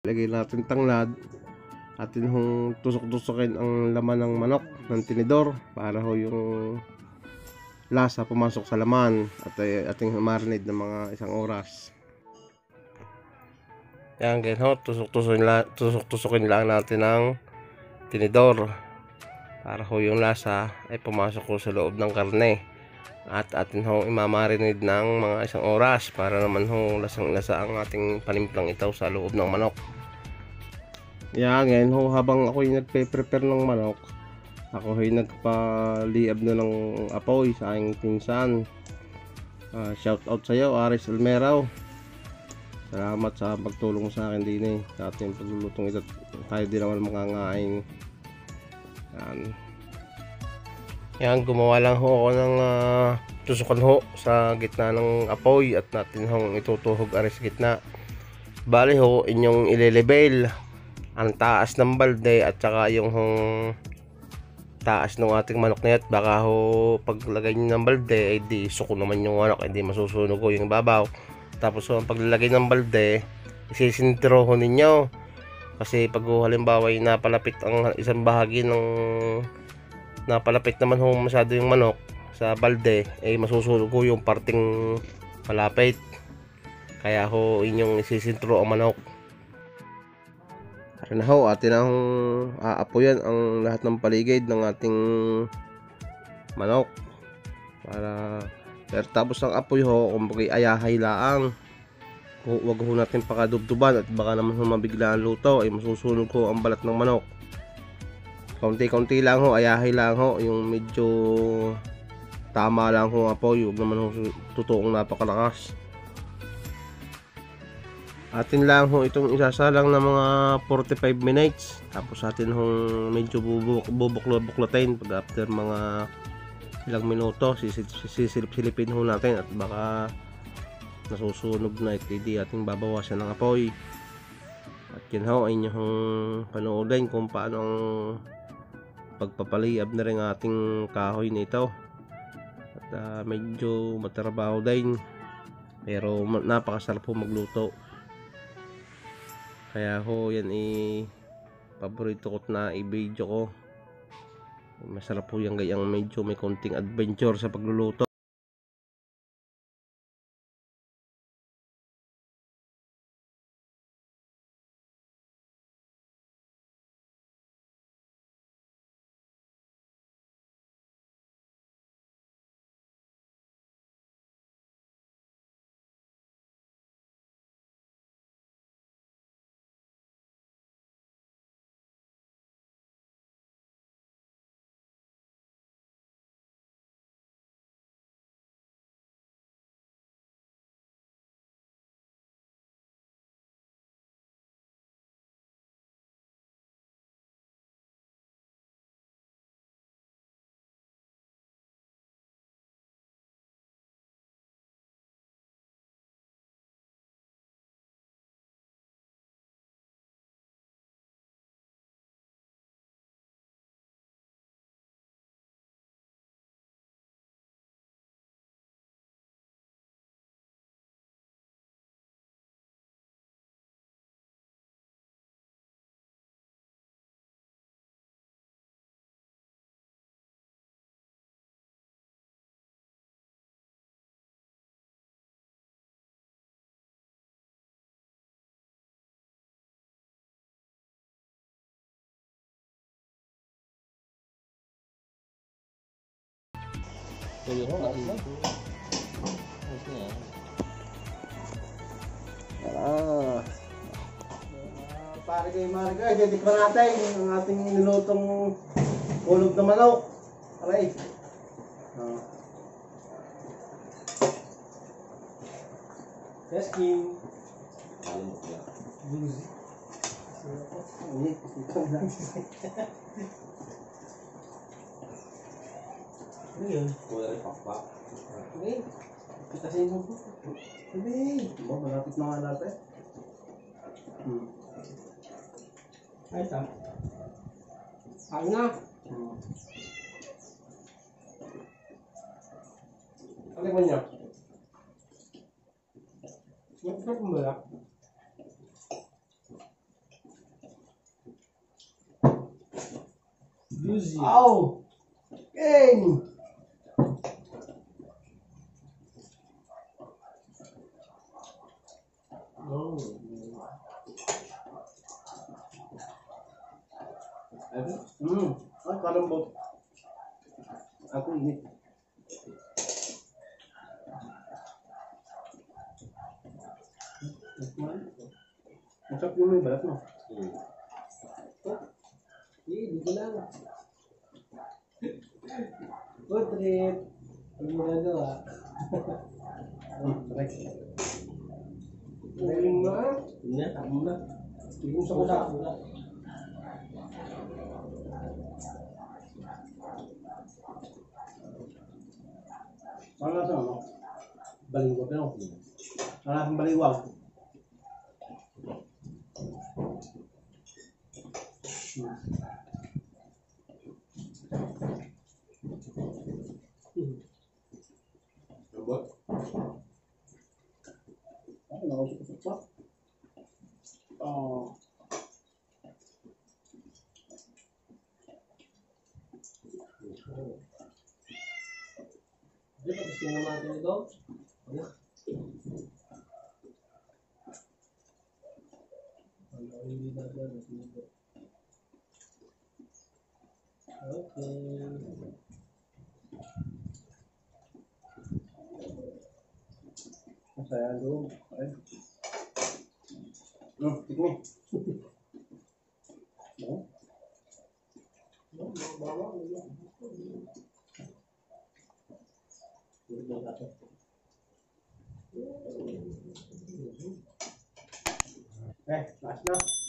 Lagay natin tanglad. Atin hong tusok-tusokin ang laman ng manok ng tinidor para ho yung lasa pumasok sa laman at ating marinate ng mga isang oras. Yan, ganyan ho, tusok-tusokin lang natin ng tinidor para ho yung lasa ay pumasok ho sa loob ng karne. At atin ho imamarinate ng mga isang oras para naman ho lasang-lasa ang ating panimplang itaw sa loob ng manok. Yan, ngayon ho habang ako'y nagpe-prepare ng manok, ako ay nagpaliab na ng apoy sa aking pinsan. Shout out sa iyo, Aris Almeraw. Salamat sa pagtulong sa akin din sa ating paglulutong ito. Tayo din naman mangangain. Yan, gumawa lang ho ako ng tusukan ho sa gitna ng apoy at natin hong itutuhog aris gitna. Bali ho, inyong ilelebel ang taas ng balde at saka yung taas ng ating manok na yan. Baka ho paglagay nyo ng balde ay di suko naman yung manok, ay di masusunog ho yung babaw. Tapos ho, ang paglalagay ng balde isisintro ho ninyo, kasi pag halimbawa ay napalapit ang isang bahagi ng napalapit naman ho masyado yung manok sa balde, ay masusunog ho yung parting malapit. Kaya ho inyong isisintro ang manok. Kaya na ho, atin ang aapoyan ang lahat ng paligid ng ating manok para tapos ng apoy ho, kumbaga ayahay laang. Huwag ho natin pakadubduban at baka naman ho mabigla ang luto, ay masusunog ho ang balat ng manok. Kaunti-kaunti lang ho, ayahay lang ho, yung medyo tama lang ho apoy, huwag naman ho totoong napakalakas. Atin lang ho itong isasalang na mga 45 minutes. Tapos atin hong medyo bubuklo-buklatin pag after mga ilang minuto. Sisilip-silipin ho natin at baka nasusunog na, hindi ating babawasan ng apoy. At yun ho ay inyong panoodin kung paano ang pagpapaliab na rin ating kahoy nito. At medyo matrabaho din, pero napakasarap po magluto. Kaya ho yan paborito ko na i-video ko. Masarap po yan, gayang medyo may konting adventure sa pagluluto. Pare kayo Marga, titikman natin ang ating nilutong kulog na manok. Aray. Yes, Kim. Buzi. Ano yun? Kuya rin pakpak. Okay. Pitasin mo po. Hindi. Diba, malapit na nga natin. Ay, tam. Ay na. Ano ba niya? Yan, ito kung bala. Au! King! Ay, kalambot. Ako init. Masarap yung may balat mo. Dito lang. Food trip. Huwag mo gagawa. Uling na. Hindi, tamo na. Tigong sa kusa. Parang nasa ano? Baliwag ano? Parang nasa baliwag. Robot? Ay, nakausap pa. Oh. Di ba gusto naman natin ito? Ano? Ano hindi na dyan? Okay. Masaya doon. Ay. Tikmi. No? Eh, last na.